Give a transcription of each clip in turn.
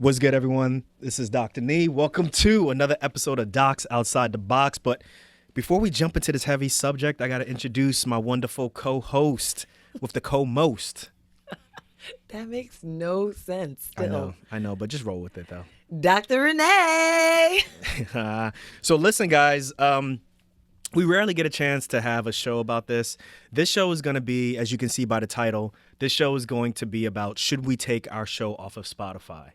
What's good, everyone? This is Dr. Nii. Welcome to another episode of Docs Outside the Box. But before we jump into this heavy subject, I got to introduce my wonderful co-host with the co-most. That makes no sense still. I know, but just roll with it, though. Dr. Renee. So listen, guys, we rarely get a chance to have a show about this. This show is going to be, as you can see by the title, this show is going to be about should we take our show off of Spotify.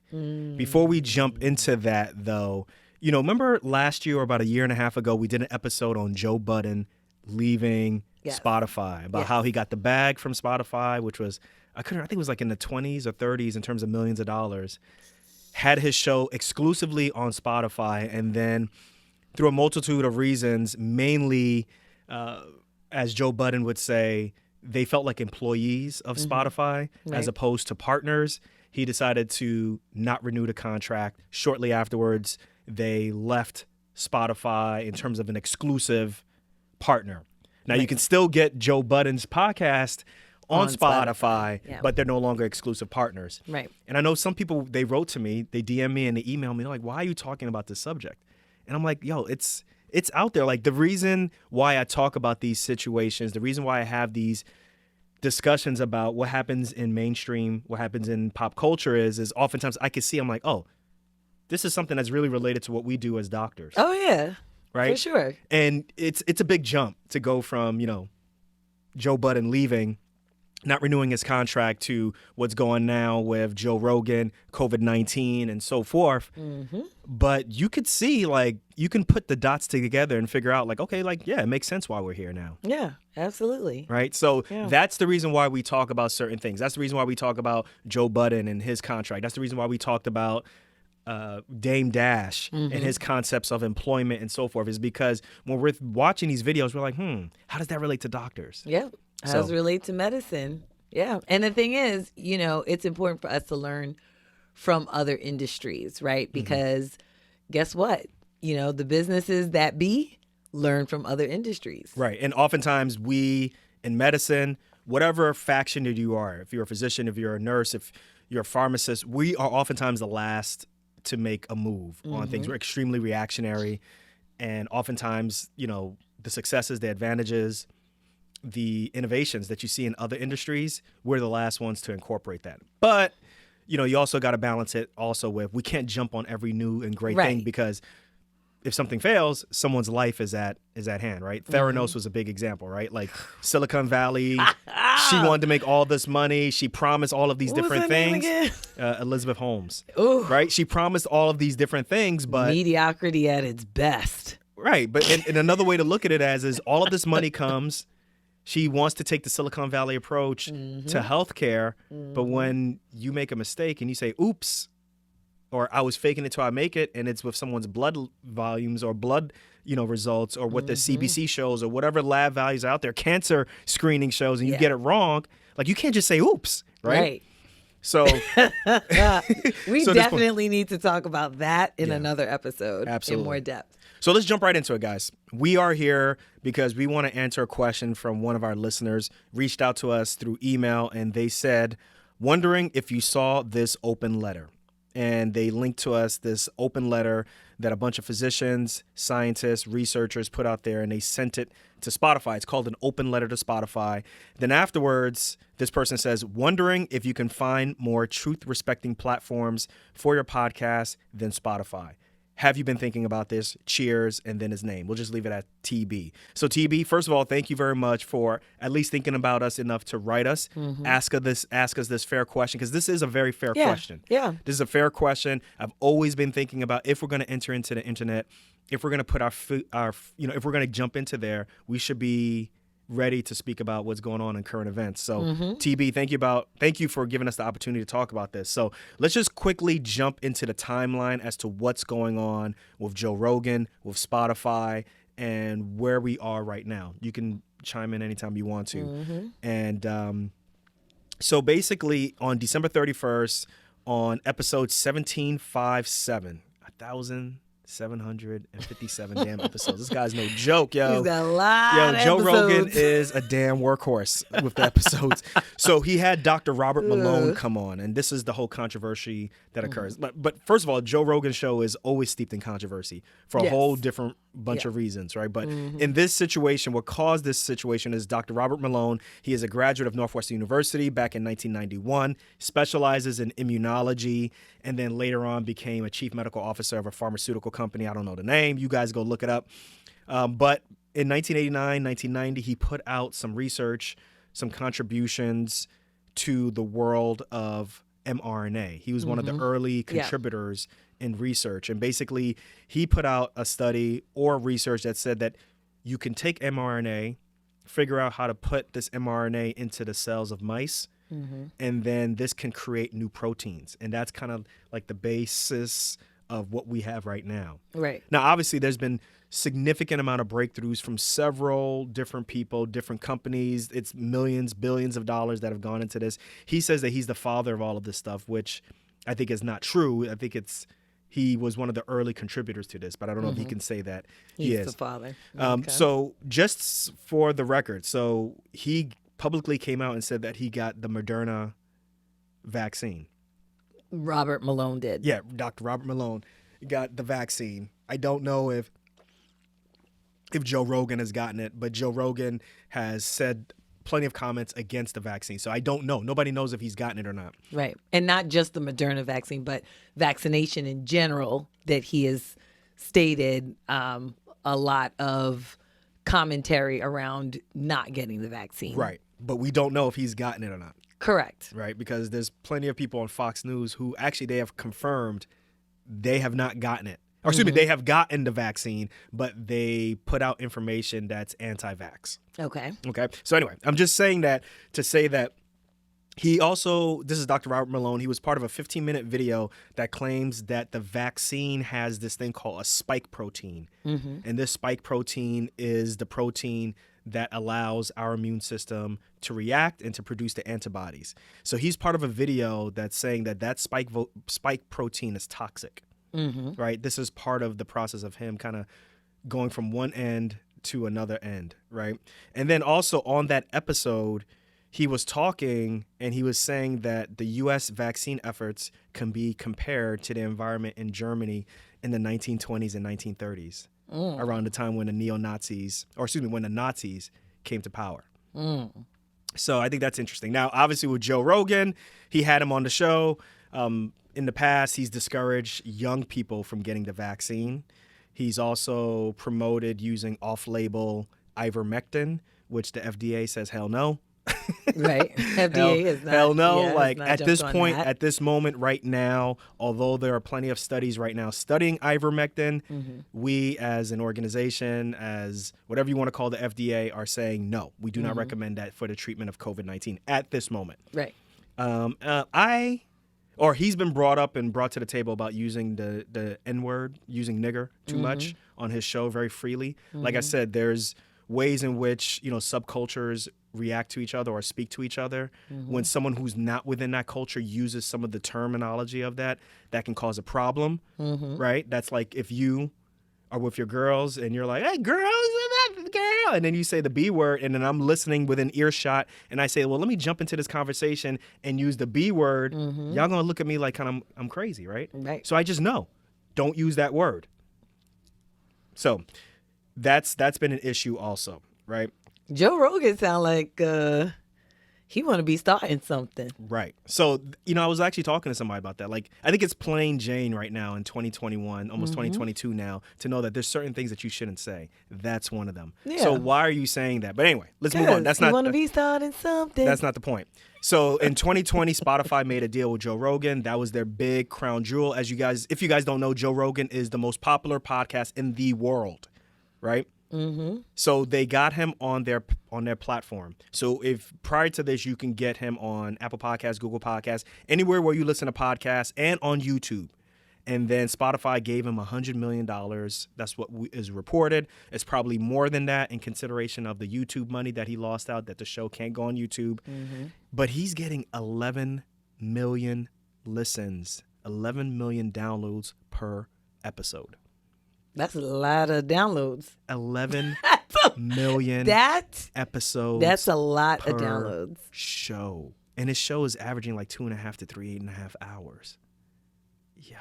Before we jump into that, though, remember last year or about a year and a half ago, we did an episode on Joe Budden leaving Spotify, about how he got the bag from Spotify, which was, I think it was like in the 20s or 30s in terms of millions of dollars, had his show exclusively on Spotify, and then through a multitude of reasons, mainly, as Joe Budden would say, they felt like employees of Spotify as opposed to partners. He decided to not renew the contract. Shortly afterwards, they left Spotify in terms of an exclusive partner. Now, you can still get Joe Budden's podcast on Spotify, but they're no longer exclusive partners. Right. And I know some people, they wrote to me, they DM me and they email me, they're like, why are you talking about this subject? And I'm like, yo, it's out there. Like, the reason why I talk about these situations, the reason why I have these discussions about what happens in mainstream, what happens in pop culture is oftentimes I can see, I'm like, oh, this is something that's really related to what we do as doctors. Oh, yeah. Right? For sure. And it's a big jump to go from, Joe Budden leaving, not renewing his contract, to what's going now with Joe Rogan, COVID-19, and so forth. But you could see, you can put the dots together and figure out, okay, it makes sense why we're here now. Yeah, absolutely. Right? So that's the reason why we talk about certain things. That's the reason why we talk about Joe Budden and his contract. That's the reason why we talked about Dame Dash and his concepts of employment and so forth, is because when we're watching these videos, we're like, how does that relate to doctors? Yeah. How does it relate to medicine? Yeah. And the thing is, it's important for us to learn from other industries, right? Because guess what? The businesses that be learn from other industries. Right. And oftentimes we, in medicine, whatever faction that you are, if you're a physician, if you're a nurse, if you're a pharmacist, we are oftentimes the last to make a move on things. We're extremely reactionary. And oftentimes, the successes, the advantages, the innovations that you see in other industries, we're the last ones to incorporate that. But, you also got to balance it also with, we can't jump on every new and great thing, because if something fails, someone's life is at hand, right? Theranos was a big example, right? Like Silicon Valley, she wanted to make all this money. She promised all of these different things. Elizabeth Holmes, right? She promised all of these different things, but mediocrity at its best. Right. But and another way to look at it is all of this money comes. She wants to take the Silicon Valley approach to healthcare, but when you make a mistake and you say, oops, or I was faking it till I make it, and it's with someone's blood volumes or blood, results, or what the CBC shows, or whatever lab values out there, cancer screening shows, and you get it wrong, you can't just say oops, right? So we definitely need to talk about that in another episode. Absolutely. In more depth. So let's jump right into it, guys. We are here because we want to answer a question from one of our listeners, reached out to us through email, and they said, wondering if you saw this open letter. And they linked to us this open letter that a bunch of physicians, scientists, researchers put out there, and they sent it to Spotify. It's called an open letter to Spotify. Then afterwards, this person says, wondering if you can find more truth-respecting platforms for your podcast than Spotify. Have you been thinking about this? Cheers, and then his name. We'll just leave it at TB. So TB, first of all, thank you very much for at least thinking about us enough to write us, ask us this fair question, because this is a very fair question. Yeah. This is a fair question. I've always been thinking about, if we're going to enter into the internet, if we're going to put if we're going to jump into there, we should be ready to speak about what's going on in current events. So TB, thank you for giving us the opportunity to talk about this. So let's just quickly jump into the timeline as to what's going on with Joe Rogan, with Spotify, and where we are right now. You can chime in anytime you want to. And so basically on December 31st, on episode 1757, 757 damn episodes. This guy's no joke, yo. He's got a lot of Joe Rogan episodes. is a damn workhorse with the episodes. So he had Dr. Robert Malone come on, and this is the whole controversy that occurs. But first of all, Joe Rogan's show is always steeped in controversy for a whole different bunch of reasons, right? But in this situation, what caused this situation is Dr. Robert Malone. He is a graduate of Northwestern University back in 1991, specializes in immunology, and then later on became a chief medical officer of a pharmaceutical company. I don't know the name. You guys go look it up. But in 1989, 1990, he put out some research, some contributions to the world of mRNA. He was one of the early contributors in research. And basically, he put out a study or research that said that you can take mRNA, figure out how to put this mRNA into the cells of mice, and then this can create new proteins. And that's kind of like the basis of what we have right now. Right. Now, obviously, there's been significant amount of breakthroughs from several different people, different companies. It's millions, billions of dollars that have gone into this. He says that he's the father of all of this stuff, which I think is not true. I think he was one of the early contributors to this, but I don't know if he can say that he He's is. the father. So just for the record, so he publicly came out and said that he got the Moderna vaccine. Robert Malone did. Yeah, Dr. Robert Malone got the vaccine. I don't know if Joe Rogan has gotten it, but Joe Rogan has said plenty of comments against the vaccine. So I don't know. Nobody knows if he's gotten it or not. Right. And not just the Moderna vaccine, but vaccination in general, that he has stated a lot of commentary around not getting the vaccine. Right. But we don't know if he's gotten it or not. Correct. Right. Because there's plenty of people on Fox News who actually they have confirmed they have not gotten it. Or excuse me, they have gotten the vaccine, but they put out information that's anti-vax. Okay. Okay. So anyway, I'm just saying that to say that he also, this is Dr. Robert Malone, he was part of a 15-minute video that claims that the vaccine has this thing called a spike protein. And this spike protein is the protein that allows our immune system to react and to produce the antibodies. So he's part of a video that's saying that spike protein is toxic. Right? This is part of the process of him kind of going from one end to another end, right? And then also on that episode, he was talking and he was saying that the U.S. vaccine efforts can be compared to the environment in Germany in the 1920s and 1930s, around the time when when the Nazis came to power. So I think that's interesting. Now, obviously with Joe Rogan, he had him on the show. In the past, he's discouraged young people from getting the vaccine. He's also promoted using off-label ivermectin, which the FDA says hell no. Right. FDA is not. Hell no. Yeah, like not at this jumped on point, that. at this moment right now, although there are plenty of studies right now studying ivermectin, we as an organization, as whatever you want to call the FDA, are saying no, we do not recommend that for the treatment of COVID-19 at this moment. Right. He's been brought up and brought to the table about using the N-word, using nigger too much on his show very freely. Like I said, there's ways in which, subcultures react to each other or speak to each other. When someone who's not within that culture uses some of the terminology of that can cause a problem, right? That's like if you are with your girls and you're like, hey, girls, that girl, and then you say the B word, and then I'm listening within earshot, and I say, well, let me jump into this conversation and use the B word. Y'all gonna look at me like I'm crazy, right? Right. So I just know, don't use that word. So that's been an issue also, right? Joe Rogan sound like he want to be starting something. Right. So, I was actually talking to somebody about that. Like, I think it's plain Jane right now in 2021, almost 2022 now, to know that there's certain things that you shouldn't say. That's one of them. Yeah. So why are you saying that? But anyway, let's move on. That's not. You want to be starting something. That's not the point. So in 2020, Spotify made a deal with Joe Rogan. That was their big crown jewel. If you guys don't know, Joe Rogan is the most popular podcast in the world, right? So they got him on their platform. So if prior to this, you can get him on Apple Podcasts, Google Podcasts, anywhere where you listen to podcasts, and on YouTube. And then Spotify gave him $100 million. That's what is reported. It's probably more than that in consideration of the YouTube money that he lost out, that the show can't go on YouTube. But he's getting 11 million listens, 11 million downloads per episode. That's a lot of downloads. 11 million episodes. That's a lot per of downloads. show. And his show is averaging like 2.5 to 3.5 hours. Yo.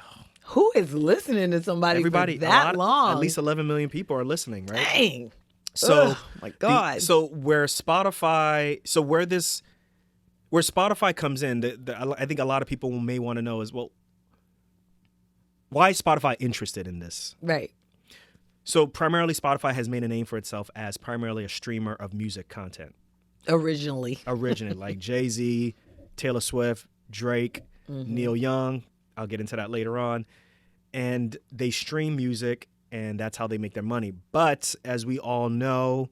Who is listening to somebody Everybody, for that long? At least 11 million people are listening, right? Dang. So, my God. where Spotify comes in, I think a lot of people may want to know is, well, why is Spotify interested in this? Right. So primarily Spotify has made a name for itself as primarily a streamer of music content. Originally, like Jay-Z, Taylor Swift, Drake, Neil Young. I'll get into that later on. And they stream music, and that's how they make their money. But as we all know,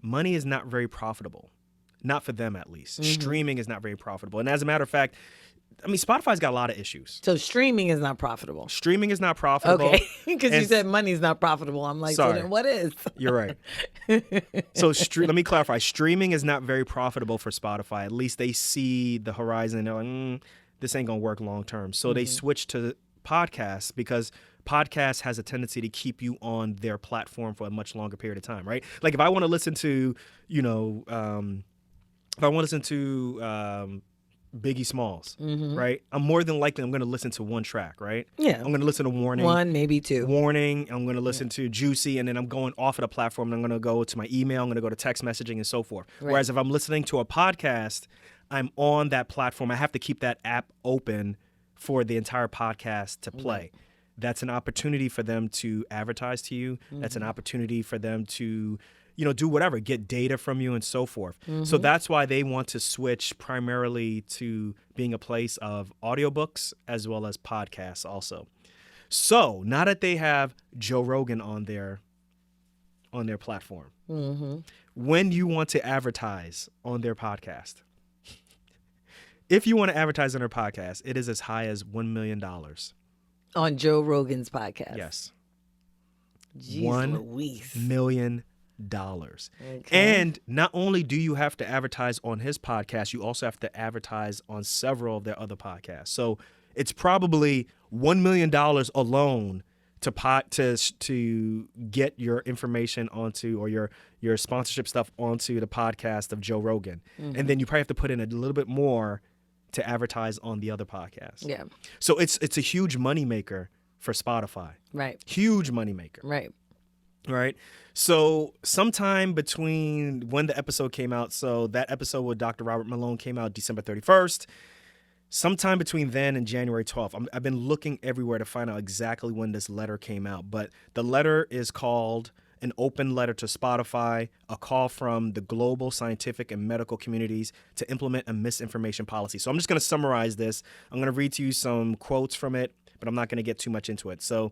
money is not very profitable. Not for them, at least. Streaming is not very profitable. And as a matter of fact, I mean, Spotify's got a lot of issues. So streaming is not profitable. Streaming is not profitable. Okay, because you said money's not profitable. I'm like, sorry. so then what is? You're right. So let me clarify. Streaming is not very profitable for Spotify. At least they see the horizon and they're like, this ain't going to work long term. So they switch to podcasts because podcasts has a tendency to keep you on their platform for a much longer period of time, right? Like if I want to listen to, Biggie Smalls, right? I'm more than likely I'm going to listen to one track, right? Yeah. I'm going to listen to Warning. One, maybe two. Warning. I'm going to listen to Juicy, and then I'm going off of the platform, and I'm going to go to my email. I'm going to go to text messaging and so forth. Right. Whereas if I'm listening to a podcast, I'm on that platform. I have to keep that app open for the entire podcast to play. Right. That's an opportunity for them to advertise to you. That's an opportunity for them to do whatever, get data from you and so forth. So that's why they want to switch primarily to being a place of audiobooks as well as podcasts also. So now that they have Joe Rogan on their platform, when you want to advertise on their podcast, if you want to advertise on their podcast, it is as high as $1 million. On Joe Rogan's podcast. Yes. Jeez $1 Louise. million. Okay. And not only do you have to advertise on his podcast, you also have to advertise on several of their other podcasts. So it's probably $1 million alone to get your information onto, or your sponsorship stuff onto the podcast of Joe Rogan. And then you probably have to put in a little bit more to advertise on the other podcasts. Yeah. So it's a huge moneymaker for Spotify. Right. Huge moneymaker. Right. Right. So sometime between when the episode came out, so that episode with Dr. Robert Malone came out December 31st. Sometime between then and January 12th, I've been looking everywhere to find out exactly when this letter came out. But the letter is called An Open Letter to Spotify, a call from the global scientific and medical communities to implement a misinformation policy. So I'm just going to summarize this. I'm going to read to you some quotes from it, but I'm not going to get too much into it. So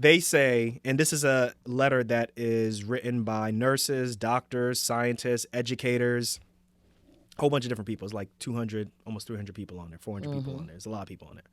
they say, and this is a letter that is written by nurses, doctors, scientists, educators, a whole bunch of different people. It's like 200, almost 300 people on there, 400 people on there. There's a lot of people on there,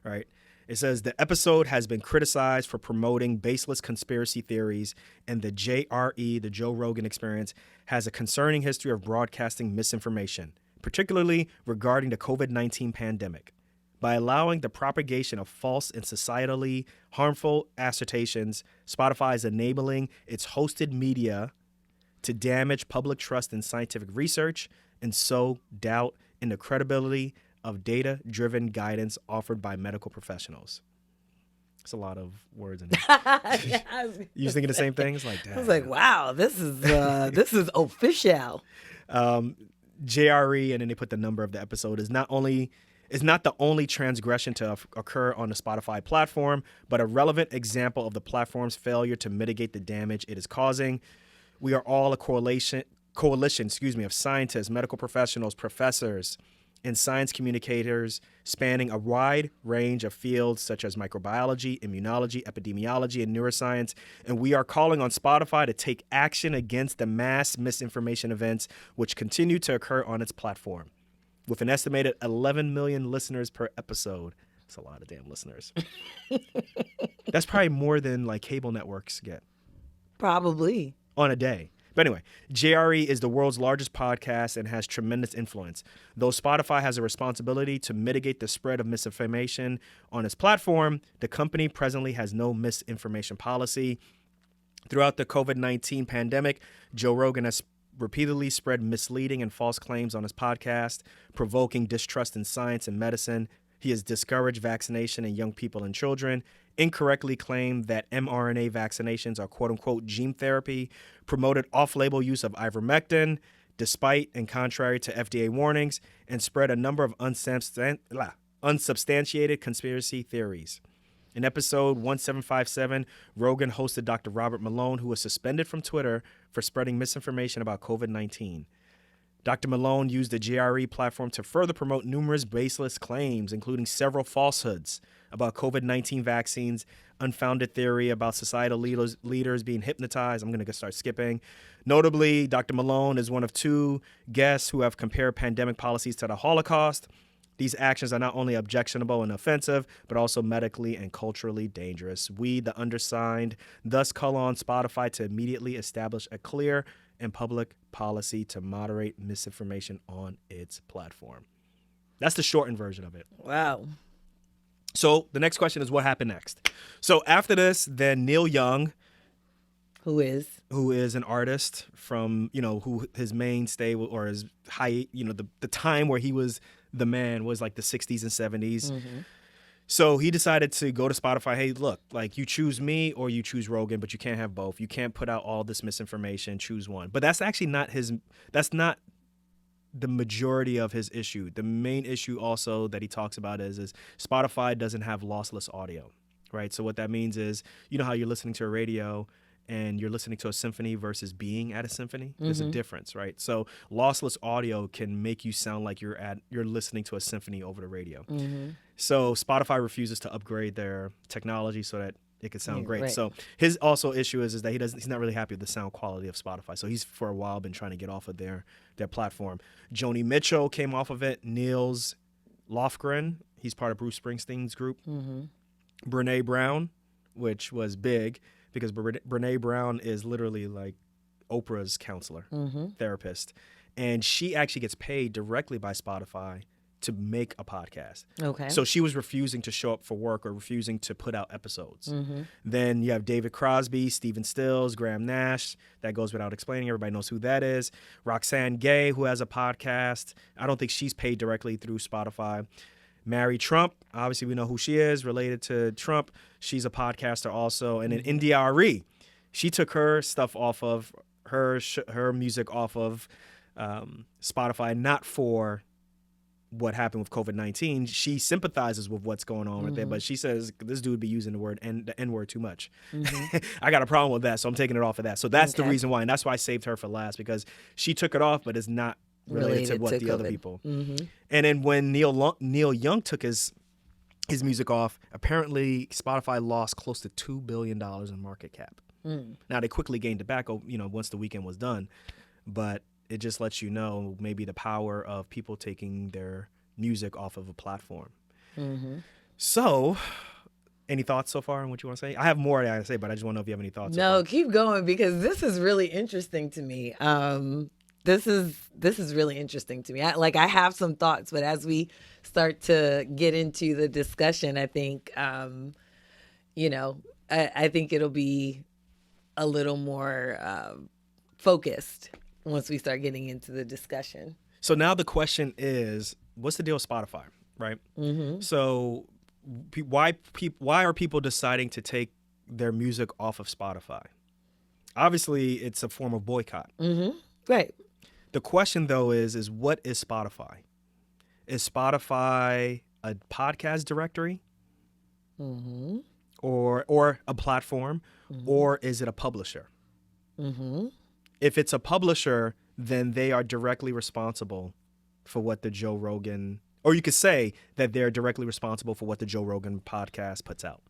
right? It says, the episode has been criticized for promoting baseless conspiracy theories, and the JRE, the Joe Rogan Experience, has a concerning history of broadcasting misinformation, particularly regarding the COVID-19 pandemic. By allowing the propagation of false and societally harmful assertions, Spotify is enabling its hosted media to damage public trust in scientific research and sow doubt in the credibility of data-driven guidance offered by medical professionals. It's a lot of words in there. You thinking the same thing? It's like, damn. I was like, wow, this is official. JRE, and then they put the number of the episode, is not the only transgression to occur on the Spotify platform, but a relevant example of the platform's failure to mitigate the damage it is causing. We are all a coalition, of scientists, medical professionals, professors, and science communicators spanning a wide range of fields such as microbiology, immunology, epidemiology, and neuroscience. And we are calling on Spotify to take action against the mass misinformation events which continue to occur on its platform. With an estimated 11 million listeners per episode. That's a lot of damn listeners. That's probably more than like cable networks get. Probably. On a day. But anyway, JRE is the world's largest podcast and has tremendous influence. Though Spotify has a responsibility to mitigate the spread of misinformation on its platform, the company presently has no misinformation policy. Throughout the COVID-19 pandemic, Joe Rogan has repeatedly spread misleading and false claims on his podcast, provoking distrust in science and medicine. He has discouraged vaccination in young people and children, incorrectly claimed that mRNA vaccinations are quote-unquote gene therapy, promoted off-label use of ivermectin, despite and contrary to FDA warnings, and spread a number of unsubstantiated conspiracy theories. In episode 1757, Rogan hosted Dr. Robert Malone, who was suspended from Twitter for spreading misinformation about COVID-19. Dr. Malone used the JRE platform to further promote numerous baseless claims, including several falsehoods about COVID-19 vaccines, unfounded theory about societal leaders being hypnotized. I'm going to start skipping. Notably, Dr. Malone is one of 2 guests who have compared pandemic policies to the Holocaust. These actions are not only objectionable and offensive, but also medically and culturally dangerous. We, the undersigned, thus call on Spotify to immediately establish a clear and public policy to moderate misinformation on its platform. That's the shortened version of it. Wow. So the next question is, what happened next? So after this, then Neil Young, who is an artist from, who his mainstay or his high, the time where he was the man was like the 60s and 70s. Mm-hmm. So he decided to go to Spotify. Hey, look, like you choose me or you choose Rogan, but you can't have both. You can't put out all this misinformation. Choose one. But that's actually that's not the majority of his issue. The main issue also that he talks about is Spotify doesn't have lossless audio, right? So what that means is, you know how you're listening to a radio and you're listening to a symphony versus being at a symphony? There's a difference, right? So lossless audio can make you sound like you're listening to a symphony over the radio. Mm-hmm. So Spotify refuses to upgrade their technology so that it could sound great. Right. So his also issue is that he's not really happy with the sound quality of Spotify. So he's for a while been trying to get off of their platform. Joni Mitchell came off of it. Niels Lofgren, he's part of Bruce Springsteen's group. Mm-hmm. Brene Brown, which was big, because Brene Brown is literally like Oprah's counselor, therapist. And she actually gets paid directly by Spotify to make a podcast. Okay. So she was refusing to show up for work or refusing to put out episodes. Mm-hmm. Then you have David Crosby, Stephen Stills, Graham Nash. That goes without explaining. Everybody knows who that is. Roxanne Gay, who has a podcast. I don't think she's paid directly through Spotify. Mary Trump, obviously we know who she is, related to Trump. She's a podcaster also. And then India Arie, she took her stuff off of her music off of Spotify, not for what happened with COVID-19. She sympathizes with what's going on with it, but she says this dude be using the N-word too much. Mm-hmm. I got a problem with that, so I'm taking it off of that. So that's the reason why, and that's why I saved her for last, because she took it off, but it's not related to what the COVID. Other people. Mm-hmm. And then when Neil Young took his music off, apparently Spotify lost close to $2 billion in market cap. Mm. Now they quickly gained it back, once the weekend was done, but it just lets you know maybe the power of people taking their music off of a platform. Mm-hmm. So, any thoughts so far on what you want to say? I have more to say, but I just want to know if you have any thoughts. No, keep going, because this is really interesting to me. This is really interesting to me. I have some thoughts, but as we start to get into the discussion, I think, I think it'll be a little more focused once we start getting into the discussion. So now the question is, what's the deal with Spotify, right? Mm-hmm. So why are people deciding to take their music off of Spotify? Obviously, it's a form of boycott. Mm-hmm. Right. The question, though, is what is Spotify? Is Spotify a podcast directory? Mm-hmm. Or a platform? Mm-hmm. Or is it a publisher? Mm-hmm. If it's a publisher, then they are directly responsible for what the Joe Rogan, or you could say that they're directly responsible for what the Joe Rogan podcast puts out.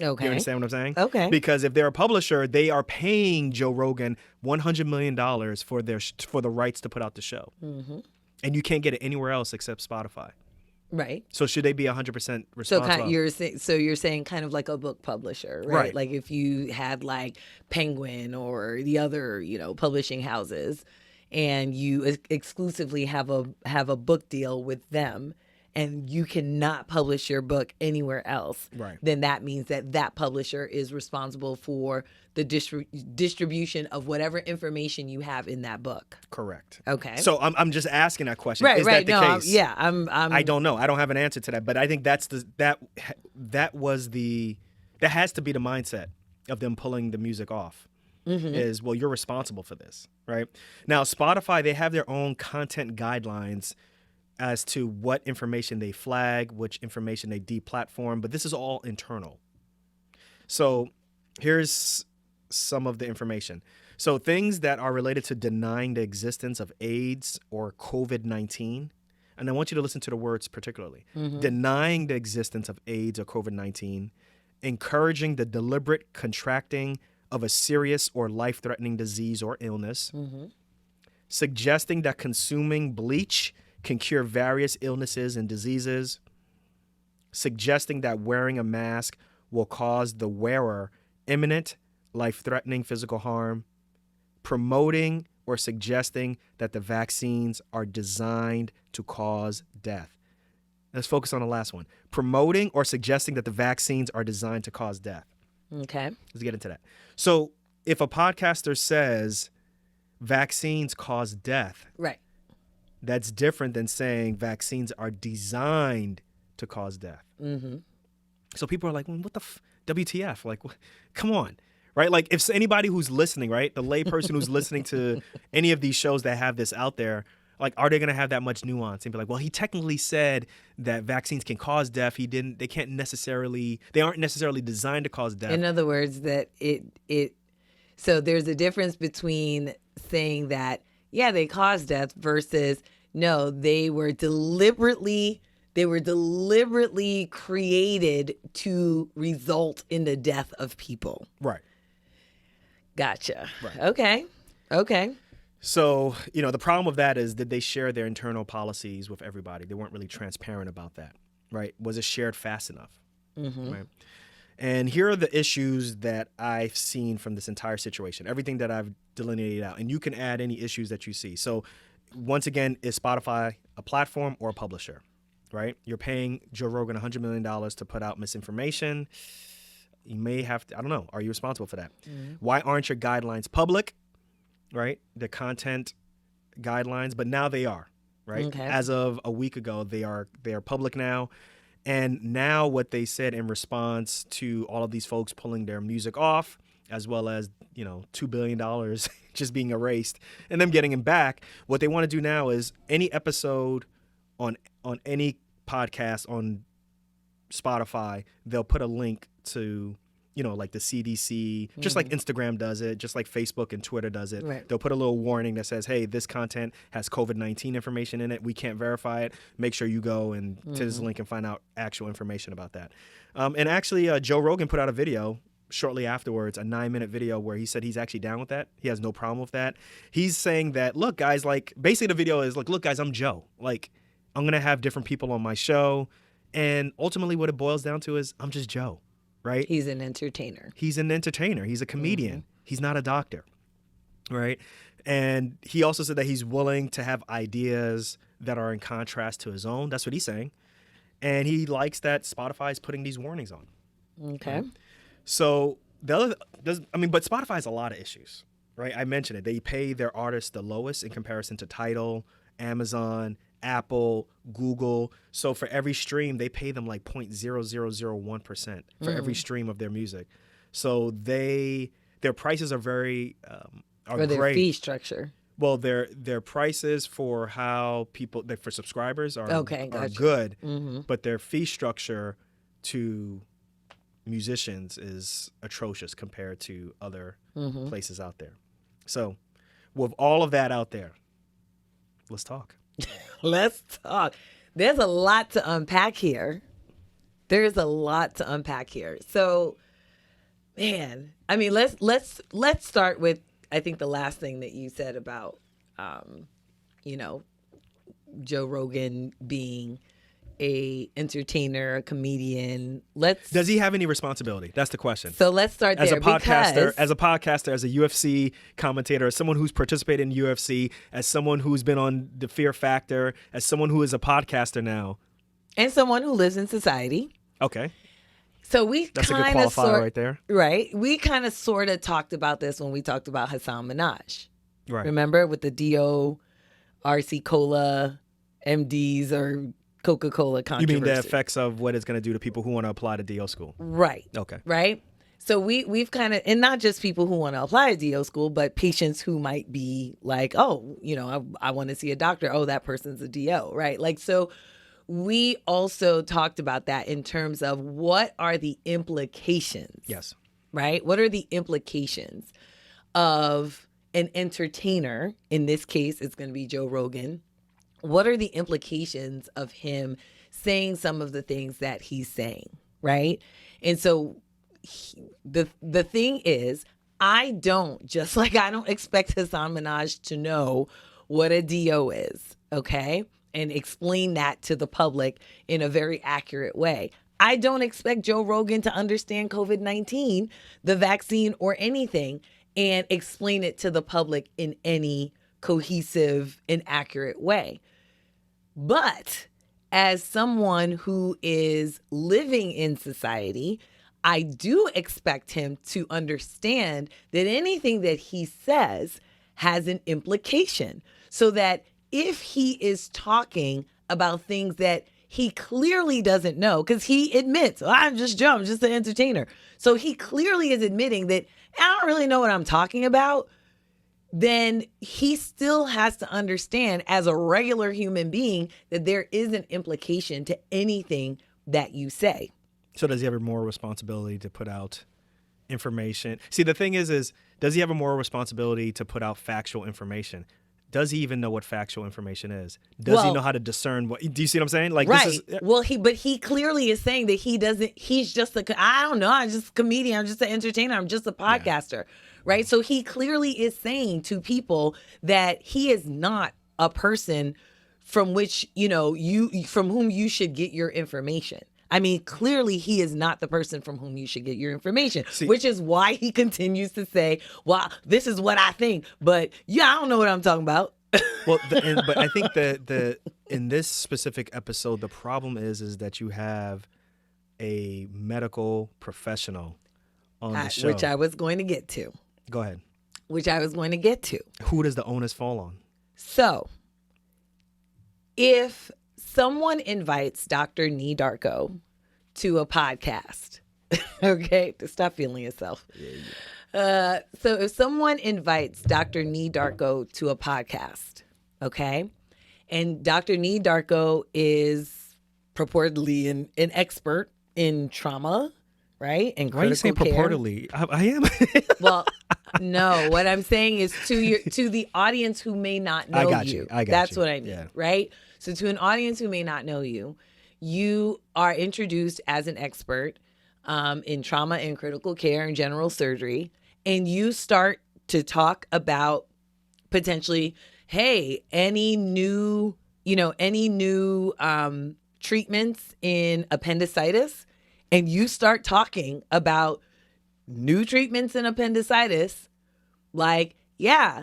Okay. You understand what I'm saying? Okay. Because if they're a publisher, they are paying Joe Rogan $100 million for the rights to put out the show. Mm-hmm. And you can't get it anywhere else except Spotify. Right. So should they be 100% So responsible? you're saying kind of like a book publisher, right? Right. Like if you had like Penguin or the other, publishing houses, and you exclusively have a book deal with them, and you cannot publish your book anywhere else, Right. then that means that publisher is responsible for the distribution of whatever information you have in that book. Correct. Okay. So I'm just asking that question. Right. Is Right. that the No. case? I don't know. I don't have an answer to that, but I think that has to be the mindset of them pulling the music off. Is, well, you're responsible for this, right? Now, Spotify, they have their own content guidelines as to what information they flag, which information they deplatform, but this is all internal. So here's some of the information. So things that are related to denying the existence of AIDS or COVID-19, and I want you to listen to the words particularly. Denying the existence of AIDS or COVID-19, encouraging the deliberate contracting of a serious or life-threatening disease or illness, suggesting that consuming bleach can cure various illnesses and diseases, suggesting that wearing a mask will cause the wearer imminent, life-threatening physical harm, promoting or suggesting that the vaccines are designed to cause death. Let's focus on the last one. Promoting or suggesting that the vaccines are designed to cause death. Okay. Let's get into that. So if a podcaster says vaccines cause death, Right. that's different than saying vaccines are designed to cause death. So people are like, well, what the WTF? Like, come on, right? Like if anybody who's listening, right, the layperson who's listening to any of these shows that have this out there, like, are they going to have that much nuance and be like, well, he technically said that vaccines can cause death. They aren't necessarily designed to cause death. In other words, so there's a difference between saying that, yeah, they cause death versus no, they were deliberately created to result in the death of people. Right. Gotcha. Right. Okay. So, the problem with that is, did they share their internal policies with everybody? They weren't really transparent about that, right? Was it shared fast enough? Right. And here are the issues that I've seen from this entire situation, everything that I've delineated out. And you can add any issues that you see. So once again, is Spotify a platform or a publisher, right? You're paying Joe Rogan $100 million to put out misinformation. You may have to, I don't know, are you responsible for that? Why aren't your guidelines public, right? The content guidelines, but now they are, right? Okay. As of a week ago, they are public now. And now what they said in response to all of these folks pulling their music off, as well as, $2 billion just being erased and them getting it back, what they want to do now is any episode on any podcast on Spotify, they'll put a link to, like the CDC, just like Instagram does it, just like Facebook and Twitter does it. Right. They'll put a little warning that says, hey, this content has COVID-19 information in it. We can't verify it. Make sure you go and to this link and find out actual information about that. And actually, Joe Rogan put out a video shortly afterwards, a 9-minute video where he said he's actually down with that. He has no problem with that. He's saying that, look, guys, like basically the video is like, look, guys, I'm Joe. Like I'm going to have different people on my show. And ultimately what it boils down to is I'm just Joe. Right? He's an entertainer. He's a comedian. He's not a doctor. Right? And he also said that he's willing to have ideas that are in contrast to his own. That's what he's saying. And he likes that Spotify is putting these warnings on. Okay. Right? So but Spotify has a lot of issues, right? I mentioned it. They pay their artists the lowest in comparison to Tidal, Amazon, Apple, Google. So for every stream, they pay them like 0.0001% for every stream of their music. So their prices are very Or their great. fee structure. Well, their prices for how people for subscribers are good, but their fee structure to musicians is atrocious compared to other places out there. So with all of that out there, let's talk. Let's talk. There's a lot to unpack here. So, man, I mean, let's start with, I think, the last thing that you said about, Joe Rogan being a entertainer, a comedian. Does he have any responsibility? That's the question. So let's start as there. A podcaster, as a UFC commentator, as someone who's participated in UFC, as someone who's been on the Fear Factor, as someone who is a podcaster now, and someone who lives in society. Okay. So that's a good qualifier right there. Right. We kind of sort of talked about this when we talked about Hassan Minhaj. Right. Remember with the RC Cola, MDs, or Coca-Cola controversy. You mean the effects of what it's going to do to people who want to apply to DO school? Right. Okay. Right. So we've kind of, and not just people who want to apply to DO school, but patients who might be like, oh, I want to see a doctor. Oh, that person's a DO. Right. Like, so we also talked about that in terms of what are the implications. Yes. Right. What are the implications of an entertainer? In this case, it's going to be Joe Rogan. What are the implications of him saying some of the things that he's saying? Right. And so the thing is, I don't expect Hassan Minhaj to know what a DO is. Okay. And explain that to the public in a very accurate way. I don't expect Joe Rogan to understand COVID-19, the vaccine, or anything, and explain it to the public in any cohesive and accurate way. But as someone who is living in society, I do expect him to understand that anything that he says has an implication, so that if he is talking about things that he clearly doesn't know, because he admits, I'm just an entertainer. So he clearly is admitting that I don't really know what I'm talking about. Then he still has to understand as a regular human being that there is an implication to anything that you say. So does he have a moral responsibility to put out information? See, the thing is does he have a moral responsibility to put out factual information? Does he even know what factual information is? Does he know how to discern what? Do you see what I'm saying? Like, right. This is, well, he clearly is saying that he doesn't. He's just I don't know. I'm just a comedian. I'm just an entertainer. I'm just a podcaster. Yeah. Right. So he clearly is saying to people that he is not a person from which from whom you should get your information. I mean, clearly he is not the person from whom you should get your information, which is why he continues to say, well, this is what I think, but I don't know what I'm talking about. Well, but I think that in this specific episode, the problem is that you have a medical professional on the show. Which I was going to get to. Go ahead. Which I was going to get to. Who does the onus fall on? So, if someone invites Dr. Nii Darko to a podcast, okay, to stop feeling yourself. So if someone invites Dr. Nii Darko to a podcast, okay, and Dr. Nii Darko is purportedly an expert in trauma, right? And why are you saying care. Purportedly? I am. Well, no, what I'm saying is to the audience who may not know you. I got That's you. what I mean, right? So to an audience who may not know you, you are introduced as an expert in trauma and critical care and general surgery, and you start to talk about potentially, hey, any new treatments in appendicitis, and you start talking about new treatments in appendicitis, like, yeah,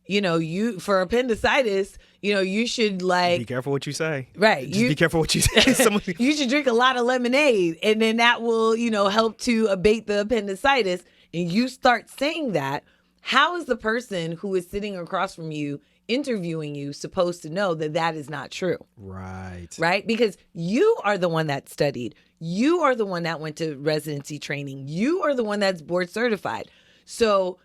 you for appendicitis, you should be careful what you say. Right. Just be careful what you say. You should drink a lot of lemonade, and then that will, help to abate the appendicitis. And you start saying that. How is the person who is sitting across from you interviewing you supposed to know that that is not true? Right. Right? Because you are the one that studied. You are the one that went to residency training. You are the one that's board certified. So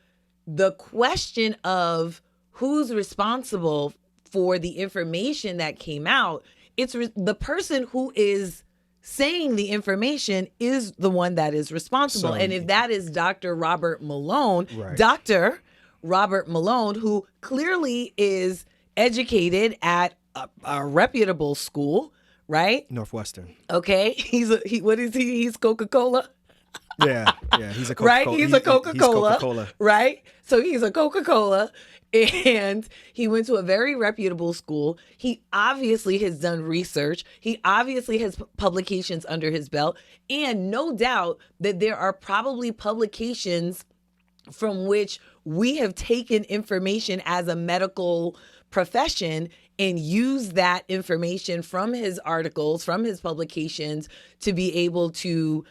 the question of who's responsible for the information that came out, it's the person who is saying the information is the one that is responsible. And if that is Dr. Robert Malone, right. Dr. Robert Malone, who clearly is educated at a reputable school, right? Northwestern. Okay. What is he? He's Coca-Cola. Yeah, he's a Coca-Cola. Right? He's a Coca-Cola. He's Coca-Cola. Right? So he's a Coca-Cola. And he went to a very reputable school. He obviously has done research. He obviously has publications under his belt. And no doubt that there are probably publications from which we have taken information as a medical profession and used that information from his articles, from his publications to be able to,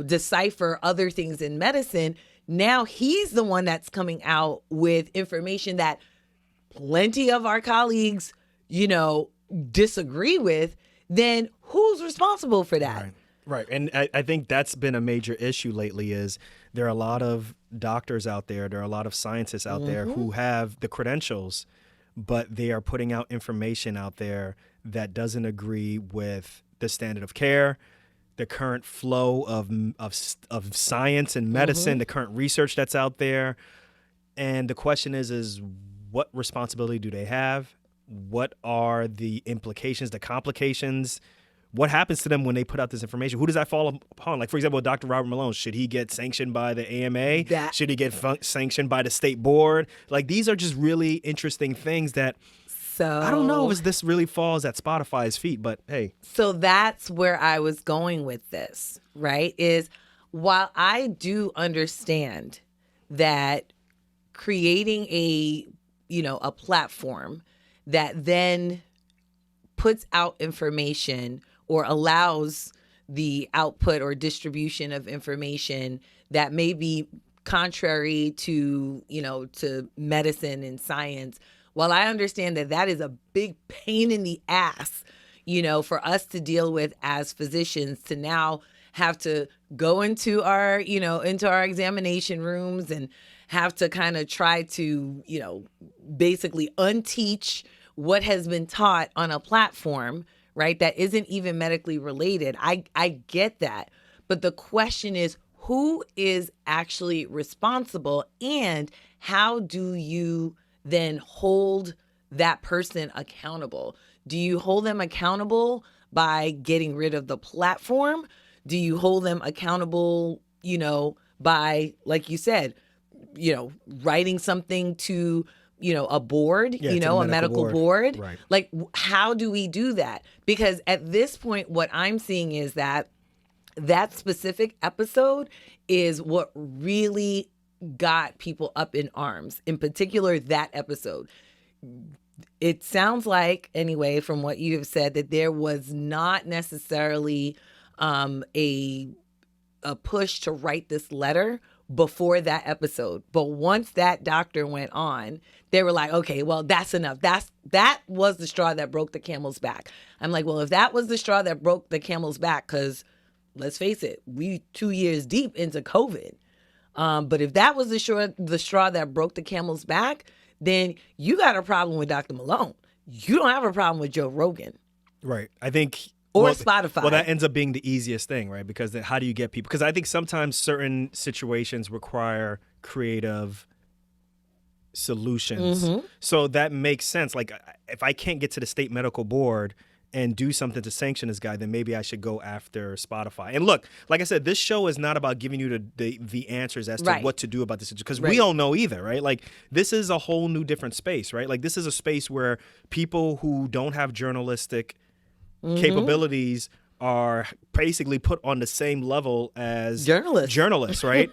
decipher other things in medicine. Now he's the one that's coming out with information that plenty of our colleagues, disagree with. Then who's responsible for that? Right. And I think that's been a major issue lately is there are a lot of doctors out there, there are a lot of scientists out there who have the credentials, but they are putting out information out there that doesn't agree with the standard of care, the current flow of science and medicine, the current research that's out there. And the question is what responsibility do they have? What are the implications, the complications? What happens to them when they put out this information? Who does that fall upon? Like, for example, Dr. Robert Malone, should he get sanctioned by the AMA? Should he get sanctioned by the state board? Like, these are just really interesting things that I don't know if this really falls at Spotify's feet, but hey. So that's where I was going with this, right? Is while I do understand that creating a platform that then puts out information or allows the output or distribution of information that may be contrary to, to medicine and science. While I understand that that is a big pain in the ass, for us to deal with as physicians, to now have to go into our examination rooms and have to kind of try to, basically unteach what has been taught on a platform, right, that isn't even medically related. I get that. But the question is, who is actually responsible, and how do you then hold that person accountable? Do you hold them accountable by getting rid of the platform? Do you hold them accountable, by, like you said, writing something to, a board, a medical board? Right. Like, how do we do that? Because at this point, what I'm seeing is that specific episode is what really got people up in arms. In particular, that episode. It sounds like, anyway, from what you have said, that there was not necessarily a push to write this letter before that episode. But once that doctor went on, they were like, okay, well, that's enough. That was the straw that broke the camel's back. I'm like, well, if that was the straw that broke the camel's back, because let's face it, we 2 years deep into COVID. But if that was the straw that broke the camel's back, then you got a problem with Dr. Malone. You don't have a problem with Joe Rogan. Right. I think... Or Spotify. Well, that ends up being the easiest thing, right? Because then how do you get people? Because I think sometimes certain situations require creative solutions. So that makes sense. Like, if I can't get to the state medical board and do something to sanction this guy, then maybe I should go after Spotify. And look, like I said, this show is not about giving you the answers as to what to do about this, because we don't know either, right? Like, this is a whole new different space, right? Like, this is a space where people who don't have journalistic capabilities are basically put on the same level as journalists, right?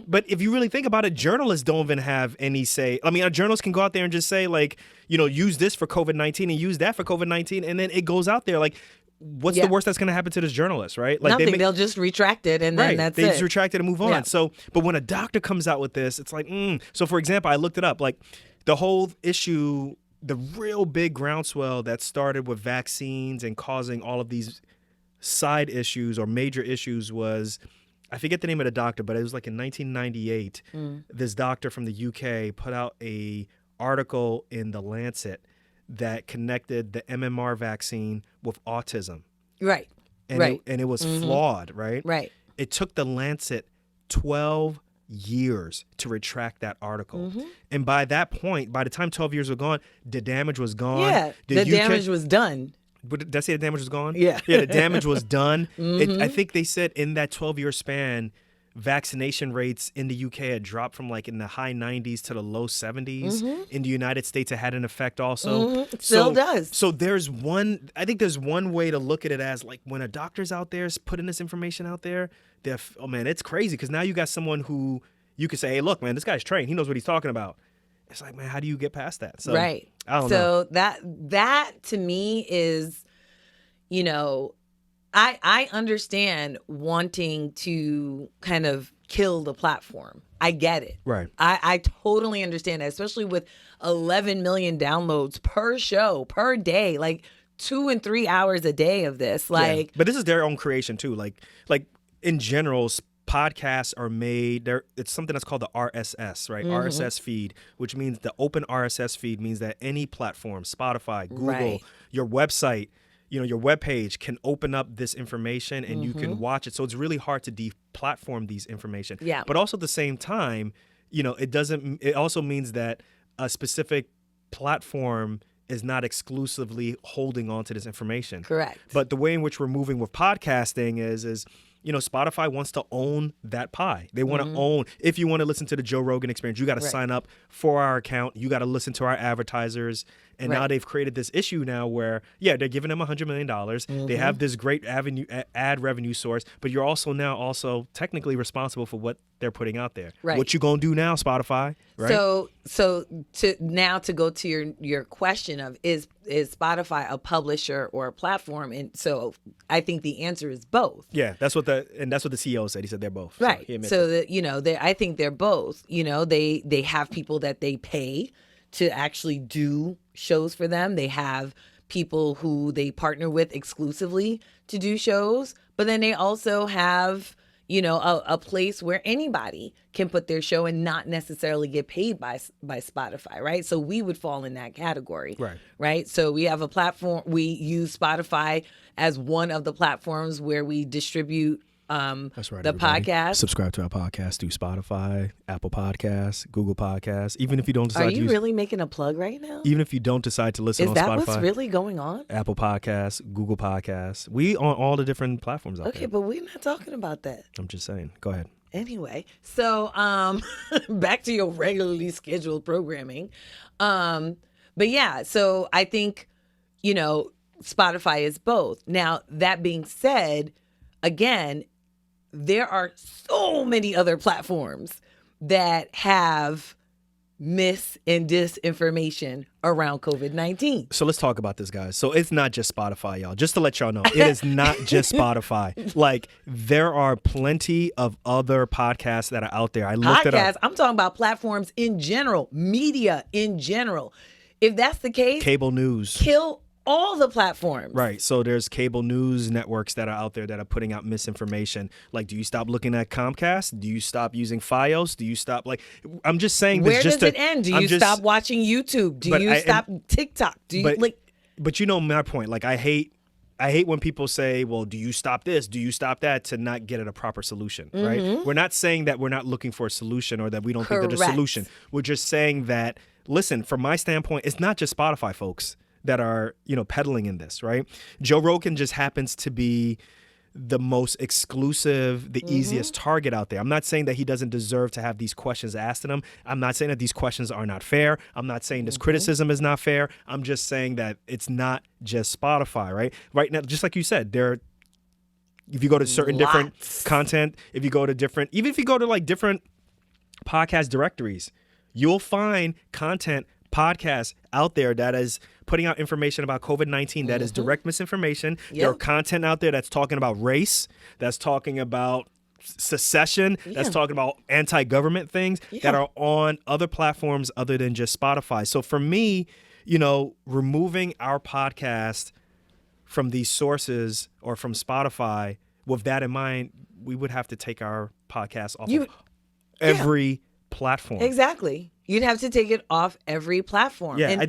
But if you really think about it, journalists don't even have any say. I mean, a journalist can go out there and just say, like, use this for COVID-19 and use that for COVID-19, and then it goes out there. Like, what's the worst that's going to happen to this journalist, right? Like, nothing. They'll just retract it, and then that's it. They just retract it and move on. Yeah. So, but when a doctor comes out with this, it's like, So, for example, I looked it up. Like, the whole issue, the real big groundswell that started with vaccines and causing all of these side issues or major issues was, I forget the name of the doctor, but it was like in 1998, this doctor from the UK put out a article in The Lancet that connected the MMR vaccine with autism. Right. And it was flawed, right? Right. It took The Lancet 12 years to retract that article. And by that point, by the time 12 years were gone, the damage was gone. Yeah, the damage was done. But did I say the damage was gone? Yeah. Yeah, the damage was done. I think they said in that 12-year span, vaccination rates in the UK had dropped from like in the high 90s to the low 70s. In the United States, it had an effect also. It still does. So I think there's one way to look at it as like when a doctor's out there is putting this information out there, oh man, it's crazy because now you got someone who you could say, hey, look, man, this guy's trained. He knows what he's talking about. It's like, man, how do you get past that? So, right. I don't know. So that to me is, you know, I understand wanting to kind of kill the platform. I get it. Right. I totally understand that, especially with 11 million downloads per show, per day, like 2 and 3 hours a day of this. Like, yeah. But this is their own creation too. Like in general, podcasts are made there. It's something that's called the RSS, right? RSS feed, which means the open RSS feed means that any platform, Spotify, Google, your website, your web page can open up this information and you can watch it. So it's really hard to deplatform these information. Yeah. But also at the same time, it also means that a specific platform is not exclusively holding on to this information. Correct. But the way in which we're moving with podcasting is Spotify wants to own that pie. They want to own, if you want to listen to the Joe Rogan Experience, you got to sign up for our account. You got to listen to our advertisers. And now they've created this issue now where, they're giving them $100 million. They have this great ad revenue source, but you're also technically responsible for what they're putting out there. Right. What you gonna do now, Spotify? Right. So to go to your question of is Spotify a publisher or a platform? And so I think the answer is both. Yeah, that's what the CEO said. He said they're both. Right. So I think they're both. They have people that they pay to actually do shows for them. They have people who they partner with exclusively to do shows, but then they also have a place where anybody can put their show and not necessarily get paid by Spotify, right? So we would fall in that category, right? So we have a platform. We use Spotify as one of the platforms where we distribute that's right, the everybody. podcast. Subscribe to our podcast through Spotify, Apple Podcasts, Google Podcasts. Even if you don't decide Are you really making a plug right now? Even if you don't decide to listen on Spotify. Is that what's really going on? Apple Podcasts, Google Podcasts. We on all the different platforms out there. Okay, but we're not talking about that. I'm just saying. Go ahead. Anyway, so back to your regularly scheduled programming. But yeah, so I think, Spotify is both. Now, that being said, again, there are so many other platforms that have mis and disinformation around COVID-19. So let's talk about this, guys. So it's not just Spotify, y'all. Just to let y'all know, it is not just Spotify. Like, there are plenty of other podcasts that are out there. I looked it up. I'm talking about platforms in general, media in general. If that's the case, cable news. Kill all the platforms. Right. So there's cable news networks that are out there that are putting out misinformation. Like, do you stop looking at Comcast? Do you stop using Fios? Do you stop, I'm just saying this. Where does it end? Do you stop watching YouTube? Do you stop TikTok? But you know my point. Like, I hate when people say, well, do you stop this? Do you stop that? To not get at a proper solution, right? We're not saying that we're not looking for a solution or that we don't think there's a solution. We're just saying that, listen, from my standpoint, it's not just Spotify, folks, that are, peddling in this, right? Joe Rogan just happens to be the most exclusive, the easiest target out there. I'm not saying that he doesn't deserve to have these questions asked of him. I'm not saying that these questions are not fair. I'm not saying this criticism is not fair. I'm just saying that it's not just Spotify, right? Right now, just like you said, if you go to certain different content, if you go to different podcast directories, you'll find content podcasts out there that is putting out information about COVID-19 that is direct misinformation. There are content out there that's talking about race, that's talking about secession, that's talking about anti-government things that are on other platforms other than just Spotify. So for me, removing our podcast from these sources or from Spotify, with that in mind, we would have to take our podcast off of every platform. Exactly. You'd have to take it off every platform. Yeah,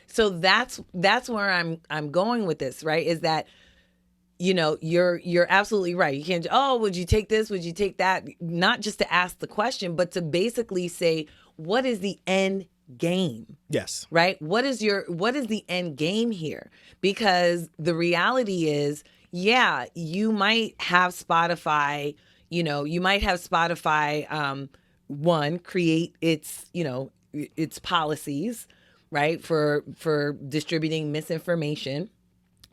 so that's where I'm going with this, right? Is that you're absolutely right. You can't, would you take this? Would you take that? Not just to ask the question, but to basically say, what is the end game? Yes. Right? What is the end game here? Because the reality is, you might have Spotify, You might have Spotify, one, create its policies, right, for distributing misinformation.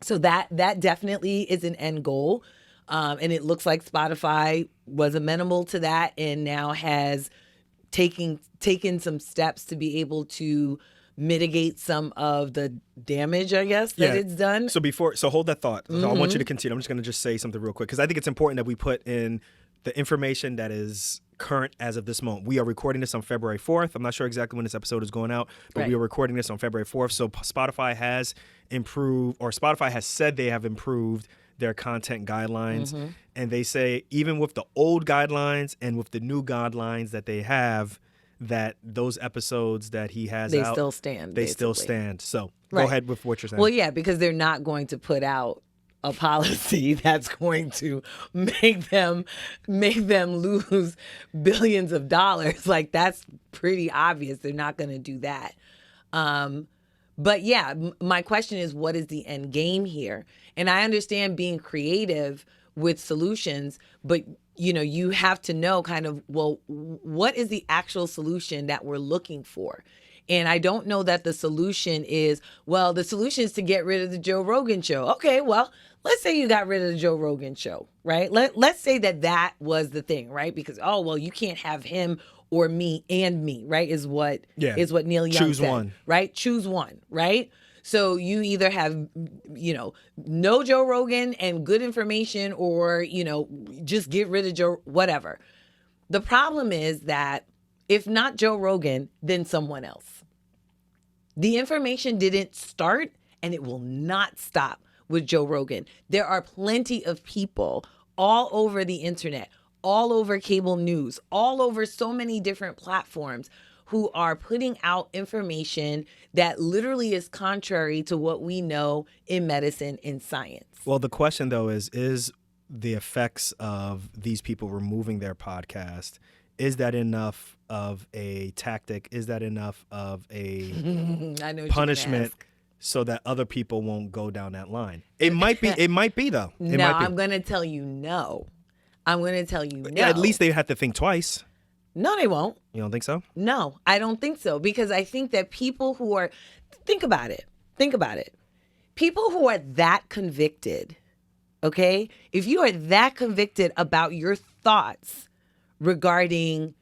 So that definitely is an end goal. And it looks like Spotify was amenable to that and now has taken some steps to be able to mitigate some of the damage, I guess, that it's done. So hold that thought. So I want you to continue. I'm just going to say something real quick because I think it's important that we put in the information that is current as of this moment. We are recording this on February 4th. I'm not sure exactly when this episode is going out, but we are recording this on February 4th. So Spotify has improved, or Spotify has said they have improved their content guidelines. And they say even with the old guidelines and with the new guidelines that they have, that those episodes that he has they out, still stand. They still stand. So go ahead with what you're saying. Well, yeah, because they're not going to put out a policy that's going to make them lose billions of dollars. Like, that's pretty obvious. They're not going to do that. But yeah, my question is, what is the end game here? And I understand being creative with solutions, but you have to know kind of, well, what is the actual solution that we're looking for? And I don't know that the solution is to get rid of the Joe Rogan show. Okay, well, let's say you got rid of the Joe Rogan show, right? Let's say that was the thing, right? Because, you can't have him or me and me, right? Is what Neil Young Choose said, one. right? Choose one, right? So you either have, no Joe Rogan and good information, or, just get rid of Joe, whatever. The problem is that if not Joe Rogan, then someone else. The information didn't start and it will not stop with Joe Rogan. There are plenty of people all over the internet, all over cable news, all over so many different platforms who are putting out information that literally is contrary to what we know in medicine and science. Well, the question, though, is the effects of these people removing their podcast, is that enough of a tactic? Is that enough of a punishment so that other people won't go down that line? It might be. It might be, though. I'm going to tell you no. I'm going to tell you no. At least they have to think twice. No, they won't. You don't think so? No, I don't think so. Because I think that people who are, think about it. People who are that convicted, okay? If you are that convicted about your thoughts regarding,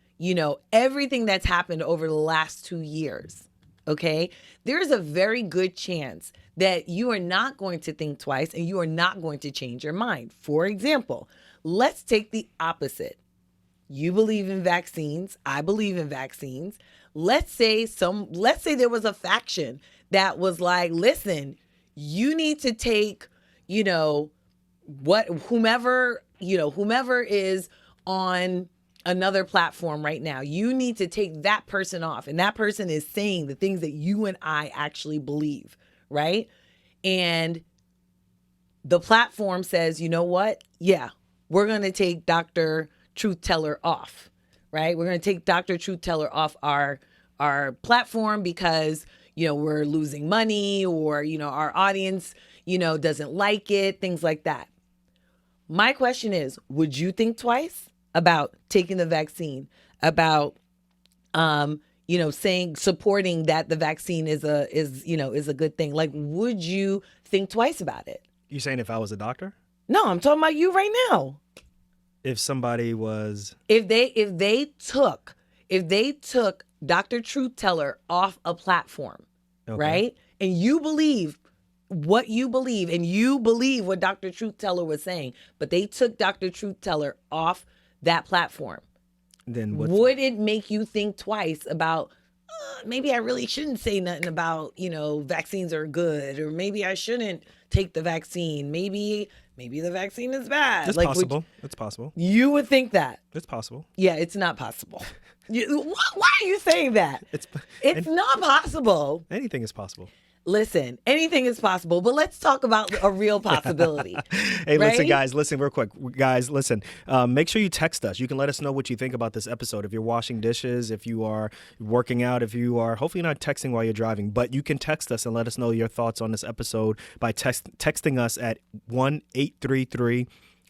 everything that's happened over the last 2 years, okay? There's a very good chance that you are not going to think twice and you are not going to change your mind. For example, let's take the opposite. You believe in vaccines. I believe in vaccines. Let's say there was a faction that was like, listen, you need to take, whomever is on another platform right now, you need to take that person off. And that person is saying the things that you and I actually believe, right? And the platform says, you know what? Yeah, we're going to take Dr. Truth Teller off, right? We're going to take Dr. Truth Teller off our platform because, we're losing money, or, our audience, doesn't like it, things like that. My question is, would you think twice about taking the vaccine, about, supporting that the vaccine is a good thing? Like, would you think twice about it? You saying if I was a doctor? No, I'm talking about you right now. If somebody was, if they took Dr. Truth Teller off a platform, right? And you believe what you believe, and you believe what Dr. Truth Teller was saying, but they took Dr. Truth Teller off that platform. Then would it make you think twice about maybe I really shouldn't say nothing about, vaccines are good, or maybe I shouldn't take the vaccine. Maybe the vaccine is bad. It's possible. It's possible. You would think that. It's possible. Yeah, it's not possible. Why are you saying that? It's not possible. Anything is possible. Listen, anything is possible, but let's talk about a real possibility. Hey, right? Listen, guys, real quick. Guys, listen, make sure you text us. You can let us know what you think about this episode. If you're washing dishes, if you are working out, if you are hopefully not texting while you're driving, but you can text us and let us know your thoughts on this episode by texting us at 1-833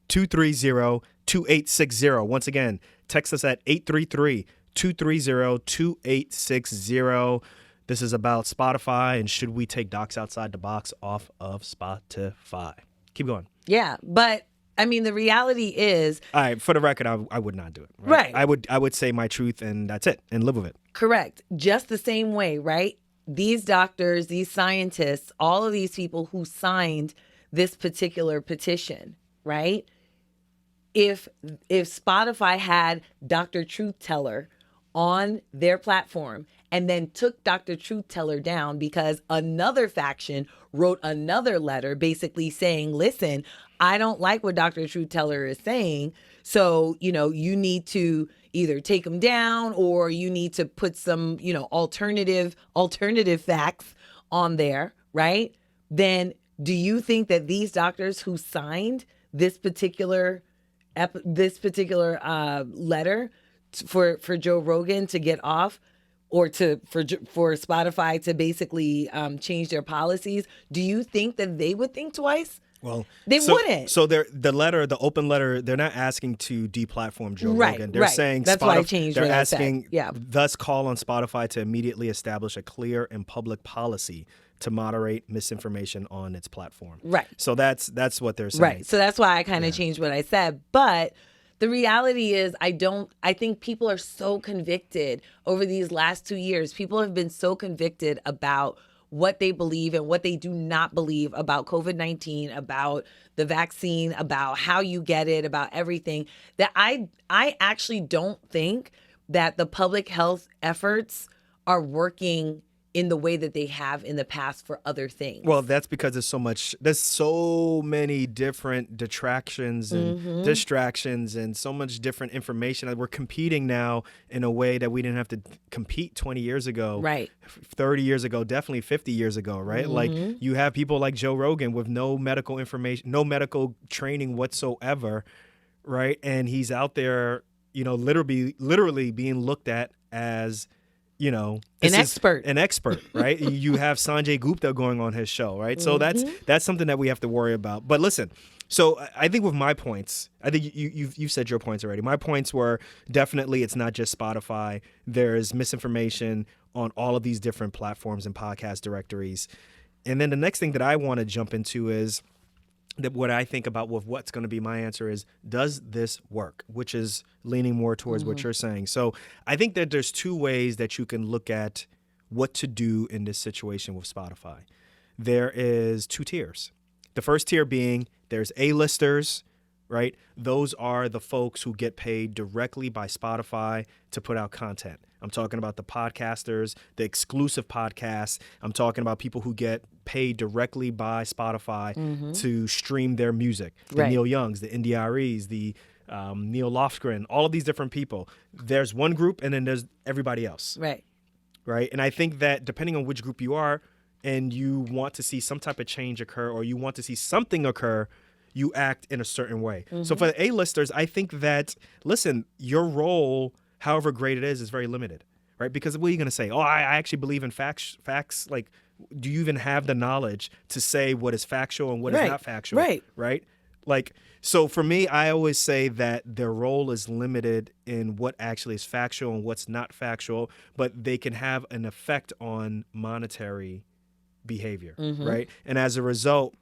833-230-2860. Once again, text us at 833-230-2860. This is about Spotify and should we take Docs Outside the Box off of Spotify. Keep going. Yeah, but I mean, the reality is, All right, for the record, I would not do it. Right. I would say my truth and that's it and live with it. correct, just the same way, right? These doctors, these scientists, all of these people who signed this particular petition, right? If Spotify had Dr. Truth Teller on their platform and then took Dr. Truth Teller down because another faction wrote another letter basically saying, listen, I don't like what Dr. Truth Teller is saying. So, you need to either take him down or you need to put some, alternative facts on there, right? Then do you think that these doctors who signed this particular letter for Joe Rogan to get off, or for Spotify to basically change their policies, do you think that they would think twice? Well, they wouldn't. So the open letter, they're not asking to deplatform Joe Rogan. They're saying that's why I changed. They're what asking, I said. Yeah. thus call on Spotify to immediately establish a clear and public policy to moderate misinformation on its platform. Right. So that's what they're saying. Right. So that's why I kind of changed what I said. But the reality is I think people are so convicted over these last 2 years. People have been so convicted about what they believe and what they do not believe about COVID-19, about the vaccine, about how you get it, about everything, that I actually don't think that the public health efforts are working in the way that they have in the past for other things. Well, that's because there's so many different detractions and distractions and so much different information. We're competing now in a way that we didn't have to compete 20 years ago. Right. 30 years ago, definitely 50 years ago, right? Like you have people like Joe Rogan with no medical information, no medical training whatsoever, right? And he's out there, literally being looked at as an expert, right? You have Sanjay Gupta going on his show, right? So that's something that we have to worry about. But listen, so I think with my points, I think you've said your points already. My points were definitely it's not just Spotify. There's misinformation on all of these different platforms and podcast directories. And then the next thing that I want to jump into is that what I think about with what's going to be my answer is, does this work? Which is leaning more towards what you're saying. So I think that there's two ways that you can look at what to do in this situation with Spotify. There is two tiers. The first tier being there's A-listers, right? Those are the folks who get paid directly by Spotify to put out content. I'm talking about the podcasters, the exclusive podcasts. I'm talking about people who get paid directly by Spotify to stream their music. The Neil Youngs, the NDREs, the Neil Lofgren, all of these different people. There's one group and then there's everybody else. Right. Right. And I think that depending on which group you are and you want to see some type of change occur or you want to see something occur, you act in a certain way. So for the A-listers, I think that, listen, your role, however great it is very limited, right? Because what are you going to say? Oh, I actually believe in facts. Like, do you even have the knowledge to say what is factual and what is not factual? Right? Like, so for me, I always say that their role is limited in what actually is factual and what's not factual, but they can have an effect on monetary behavior, right? And as a result,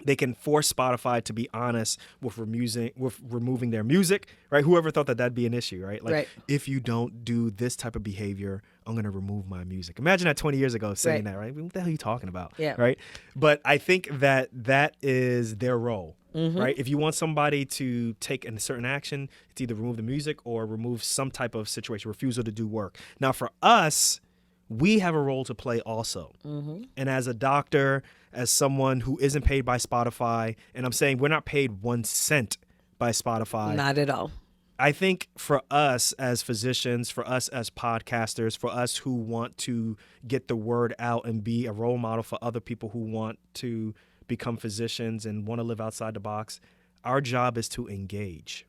they can force Spotify to be honest with removing their music, right? Whoever thought that that'd be an issue, right? Like, if you don't do this type of behavior, I'm going to remove my music. Imagine that 20 years ago saying that, right? What the hell are you talking about? Right? But I think that is their role, right? If you want somebody to take a certain action, it's either remove the music or remove some type of situation, refusal to do work. Now, for us, we have a role to play also. And as a doctor, as someone who isn't paid by Spotify, and I'm saying we're not paid 1 cent by Spotify. Not at all. I think for us as physicians, for us as podcasters, for us who want to get the word out and be a role model for other people who want to become physicians and want to live outside the box, our job is to engage.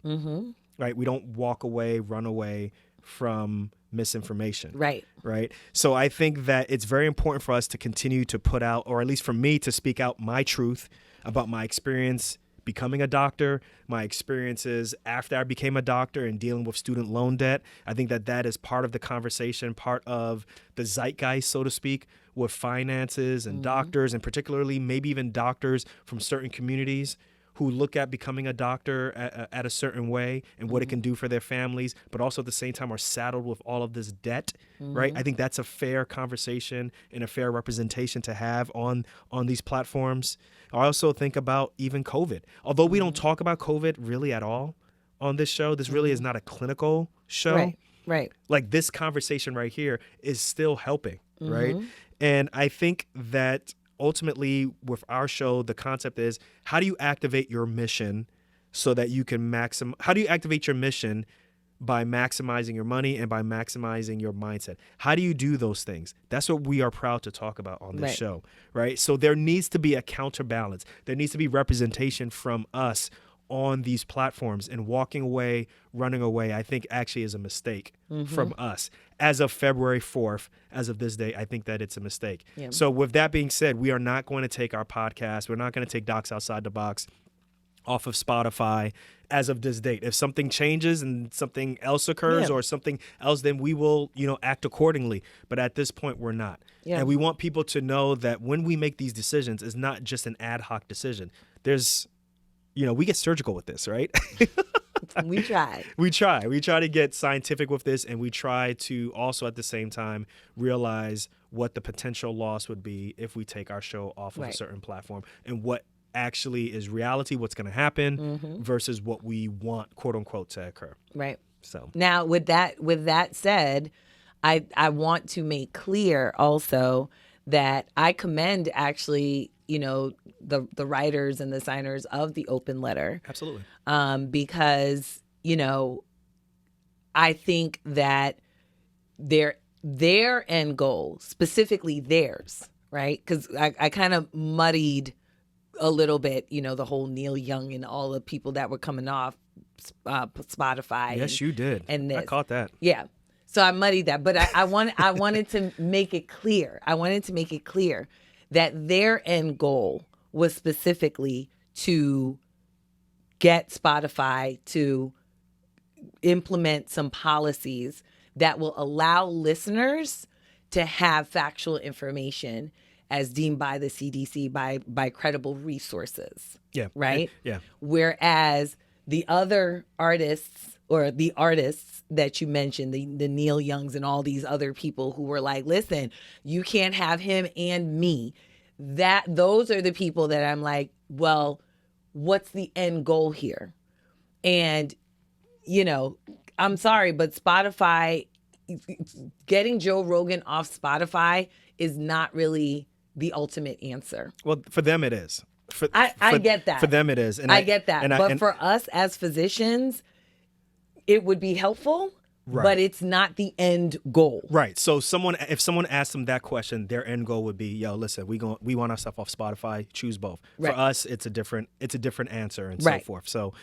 Right? We don't walk away, run away from misinformation. Right. So I think that it's very important for us to continue to put out, or at least for me to speak out my truth about my experience becoming a doctor, my experiences after I became a doctor and dealing with student loan debt. I think that is part of the conversation, part of the zeitgeist, so to speak, with finances and doctors, and particularly maybe even doctors from certain communities who look at becoming a doctor at a certain way and what it can do for their families, but also at the same time are saddled with all of this debt, right? I think that's a fair conversation and a fair representation to have on these platforms. I also think about even COVID. Although we don't talk about COVID really at all on this show, this really is not a clinical show. Right. Like this conversation right here is still helping, right? And I think that ultimately with our show, the concept is, how do you activate your mission so that you can how do you activate your mission by maximizing your money and by maximizing your mindset? How do you do those things? That's what we are proud to talk about on this show, right? So there needs to be a counterbalance. There needs to be representation from us on these platforms, and walking away, running away, I think actually is a mistake from us. As of February 4th, as of this day, I think that it's a mistake. Yeah. So with that being said, we are not going to take our podcast, we're not going to take Docs Outside the Box off of Spotify as of this date. If something changes and something else occurs or something else, then we will, act accordingly. But at this point, we're not. Yeah. And we want people to know that when we make these decisions, it's not just an ad hoc decision. There's we get surgical with this, right? We try. We try to get scientific with this, and we try to also at the same time realize what the potential loss would be if we take our show off of a certain platform, and what actually is reality, what's going to happen versus what we want, quote unquote, to occur. Right. So now with that said, I want to make clear also that I commend actually, the writers and the signers of the open letter. Absolutely. Because, I think that their end goal, specifically theirs, right? Because I kind of muddied a little bit, the whole Neil Young and all the people that were coming off Spotify. Yes, you did. And this. I caught that. Yeah. So I muddied that, but I wanted to make it clear. I wanted to make it clear that their end goal was specifically to get Spotify to implement some policies that will allow listeners to have factual information as deemed by the CDC by credible resources. Yeah. Right? Yeah. Whereas the other artists, or the artists that you mentioned, the Neil Youngs and all these other people who were like, listen, you can't have him and me. Those are the people that I'm like, well, what's the end goal here? And, I'm sorry, but Spotify, getting Joe Rogan off Spotify is not really the ultimate answer. Well, for them it is. I get that. For them it is. And I get that. But for us as physicians, it would be helpful, but it's not the end goal. Right. So if someone asked them that question, their end goal would be, yo, listen, we want our stuff off Spotify, choose both. Right. For us, it's a different answer and so forth. So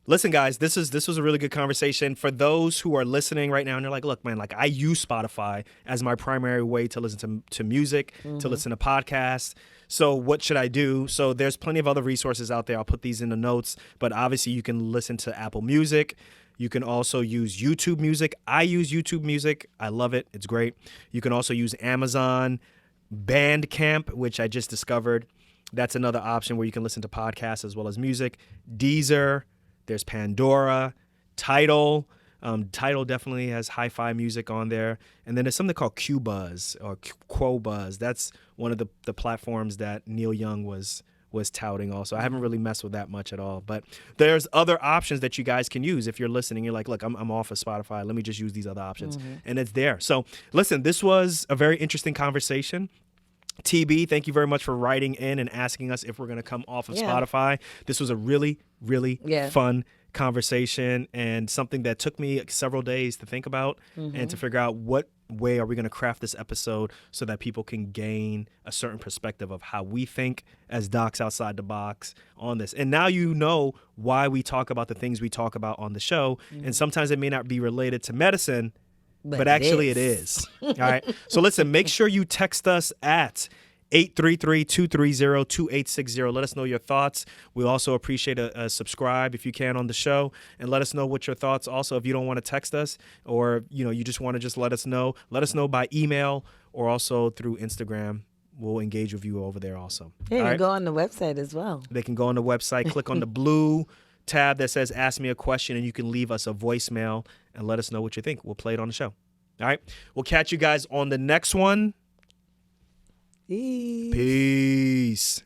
listen, guys, this was a really good conversation. For those who are listening right now and they're like, look, man, like I use Spotify as my primary way to listen to music, to listen to podcasts. So what should I do? So there's plenty of other resources out there. I'll put these in the notes, but obviously you can listen to Apple Music. You can also use YouTube Music. I use YouTube Music. I love it. It's great. You can also use Amazon, Bandcamp, which I just discovered. That's another option where you can listen to podcasts as well as music. Deezer. There's Pandora, Tidal. Tidal definitely has hi-fi music on there. And then there's something called Qobuz or Qobuz. That's one of the platforms that Neil Young was touting also. I haven't really messed with that much at all. But there's other options that you guys can use if you're listening. You're like, look, I'm off of Spotify. Let me just use these other options. And it's there. So listen, this was a very interesting conversation. TB, thank you very much for writing in and asking us if we're going to come off of Spotify. This was a really, really fun conversation and something that took me several days to think about and to figure out what way are we going to craft this episode so that people can gain a certain perspective of how we think as docs outside the box on this. And now you know why we talk about the things we talk about on the show. And sometimes it may not be related to medicine, but actually it is. All right. So listen, make sure you text us at 833-230-2860. Let us know your thoughts. We also appreciate a subscribe if you can on the show, and let us know what your thoughts. Also, if you don't want to text us, or you just want to just let us know by email or also through Instagram. We'll engage with you over there also. Yeah, you All can right? go on the website as well. They can go on the website, click on the blue tab that says Ask Me a Question, and you can leave us a voicemail and let us know what you think. We'll play it on the show. All right? We'll catch you guys on the next one. Peace. Peace.